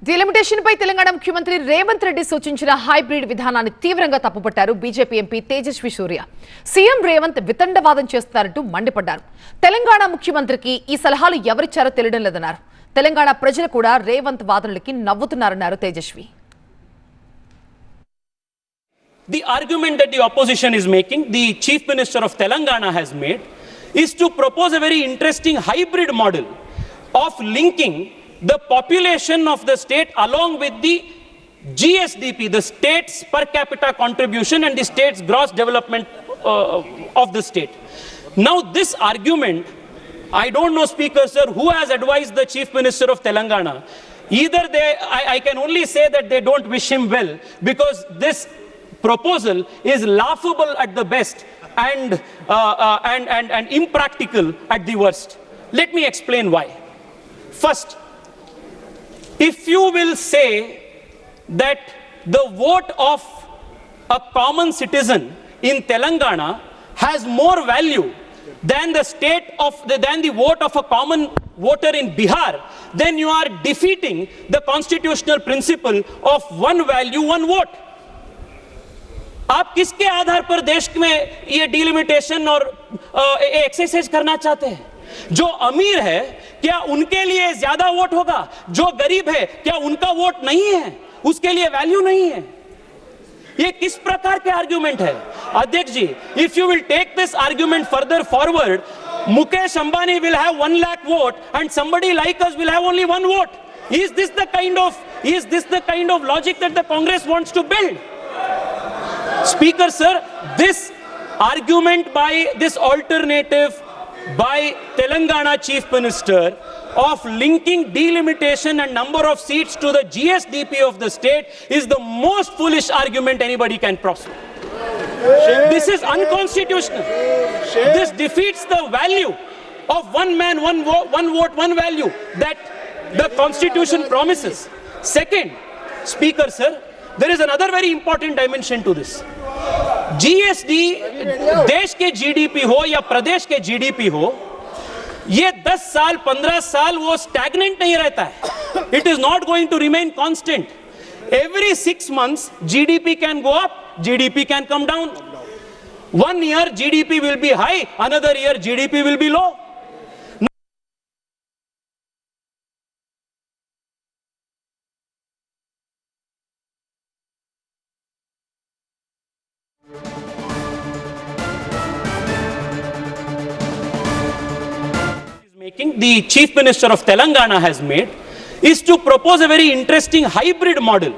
Delimitation పై తెలంగాణ ముఖ్యమంత్రి రేవంత్ రెడ్డి సూచించిన hybrid విధానాన్ని తీవ్రంగా తప్పుపట్టారు బీజేపీ ఎంపీ తేజస్వి సూర్య. సీఎం రేవంత్ వితండవాదం చేస్తారంటూ మండిపడ్డారు. తెలంగాణ ముఖ్యమంత్రికి ఈ సలహాలు ఎవరిచ్చారో తెలియడం లేదన్నారు. తెలంగాణ ప్రజలు కూడా Revanth వాదనలకి నవ్వుతున్నారన్నారు Tejaswi. The argument that the opposition is making, the Chief Minister of Telangana has made, is to propose a very interesting hybrid model of linking the population of the state along with the GSDP, the state's per capita contribution and the state's gross development of the state. Now this argument, I don't know, Speaker Sir, who has advised the Chief Minister of Telangana. Either I can only say that they don't wish him well, because this proposal is laughable at the best and impractical at the worst. Let me explain why. First, if you will say that the vote of a common citizen in Telangana has more value than the vote of a common voter in Bihar, then you are defeating the constitutional principle of one value, one vote. आप किसके आधार पर देश में ये delimitation और exercise करना चाहते हैं? जो अमीर है क्या उनके लिए ज्यादा वोट होगा? जो गरीब है क्या उनका वोट नहीं है, उसके लिए वैल्यू नहीं है? ये किस प्रकार के आर्गुमेंट है अध्यक्ष जी? If you will take this argument further forward, Mukesh Ambani will have 1 lakh vote and somebody like us will have only 1 vote. Is this the kind of logic that the Congress wants to build? Speaker Sir, this argument by this alternative by Telangana Chief Minister of linking delimitation and number of seats to the GSDP of the state is the most foolish argument anybody can prosper. This is unconstitutional. This defeats the value of one man, one vote, one value that the Constitution promises. Second, Speaker Sir, there is another very important dimension to this. GSD देश के GDP हो या प्रदेश के GDP हो, ये 10 साल 15 साल वो स्टैग्नेंट नहीं रहता है. It is not going to remain constant. Every 6 months GDP can go up, GDP can come down. 1 year GDP will be high, another year GDP will be low. The Chief Minister of Telangana has made is to propose a very interesting hybrid model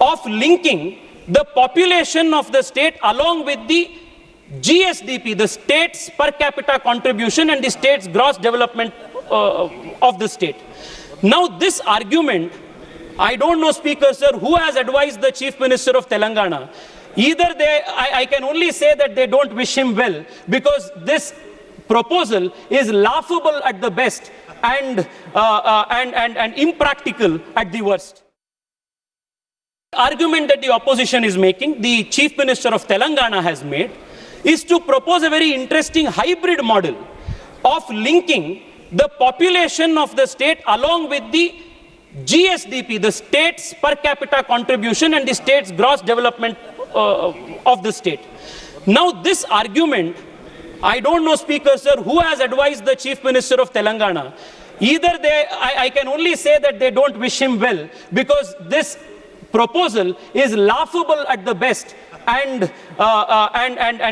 of linking the population of the state along with the GSDP, the state's per capita contribution and the state's gross development of the state. Now this argument, I don't know, Speaker Sir, who has advised the Chief Minister of Telangana. Either I can only say that they don't wish him well, because this proposal is laughable at the best and impractical at the worst. The argument that the opposition is making, the Chief Minister of Telangana has made, is to propose a very interesting hybrid model of linking the population of the state along with the GSDP, the state's per capita contribution and the state's gross development of the state. Now this argument, I don't know, Speaker Sir, who has advised the Chief Minister of Telangana. Either I can only say that they don't wish him well, because this proposal is laughable at the best and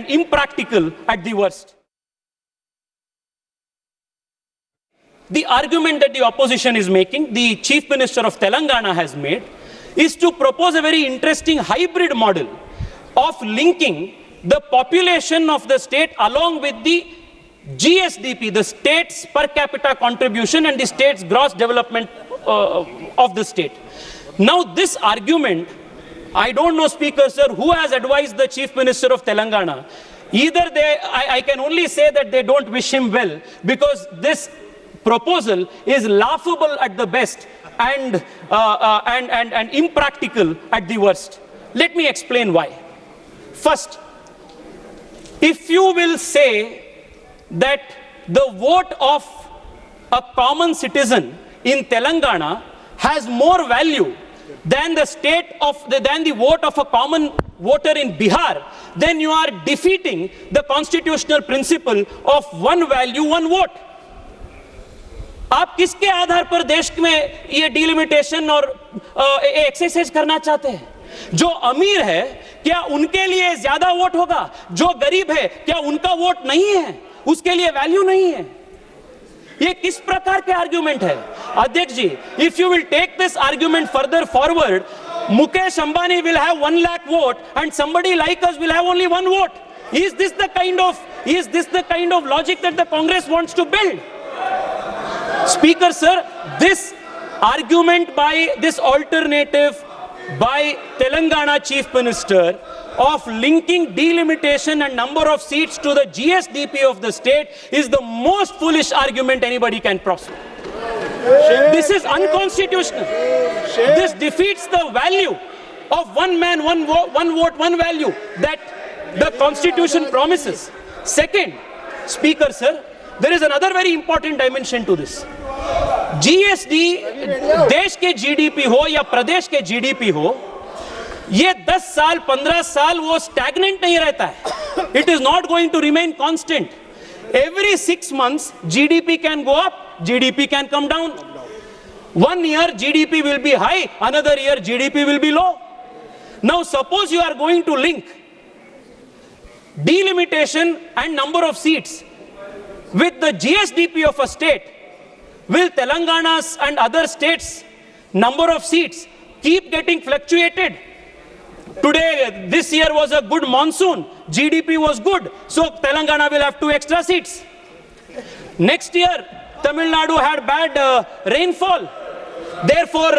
impractical at the worst. The argument that the opposition is making, the Chief Minister of Telangana has made, is to propose a very interesting hybrid model of linking the population of the state along with the GSDP, the state's per capita contribution and the state's gross development of the state. Now this argument, I don't know, Speaker Sir, who has advised the Chief Minister of Telangana. Either I can only say that they don't wish him well, because this proposal is laughable at the best and impractical at the worst. Let me explain why. First, if you will say that the vote of a common citizen in Telangana has more value than the vote of a common voter in Bihar, then you are defeating the constitutional principle of one value, one vote. आप किसके आधार पर देश में ये delimitation और exercise करना चाहते हैं? जो अमीर है क्या उनके लिए ज्यादा वोट होगा? जो गरीब है क्या उनका वोट नहीं है, उसके लिए वैल्यू नहीं है? ये किस प्रकार के आर्ग्यूमेंट है अध्यक्ष जी? If you will take this argument further forward, Mukesh Ambani will have 1 lakh vote and somebody like us will have only 1 vote. Is this the kind of logic that the Congress wants to build? Speaker sir, this argument by this alternative by Telangana Chief Minister of linking delimitation and number of seats to the GSDP of the state is the most foolish argument anybody can prosper. This is unconstitutional. This defeats the value of one man, one vote, one value that the Constitution promises. Second, Speaker sir, there is another very important dimension to this. GSD देश के GDP हो या प्रदेश के GDP हो, ये 10 साल 15 साल वो stagnant नहीं रहता है. It is not going to remain constant. Every 6 months GDP can go up, GDP can come down. 1 year GDP will be high, another year GDP will be low. Now suppose you are going to link delimitation and number of seats with the GSDP of a state. Will Telangana's and other states' number of seats keep getting fluctuated? Today, this year was a good monsoon, GDP was good, so Telangana will have 2 extra seats. Next year, Tamil Nadu had bad rainfall. Therefore,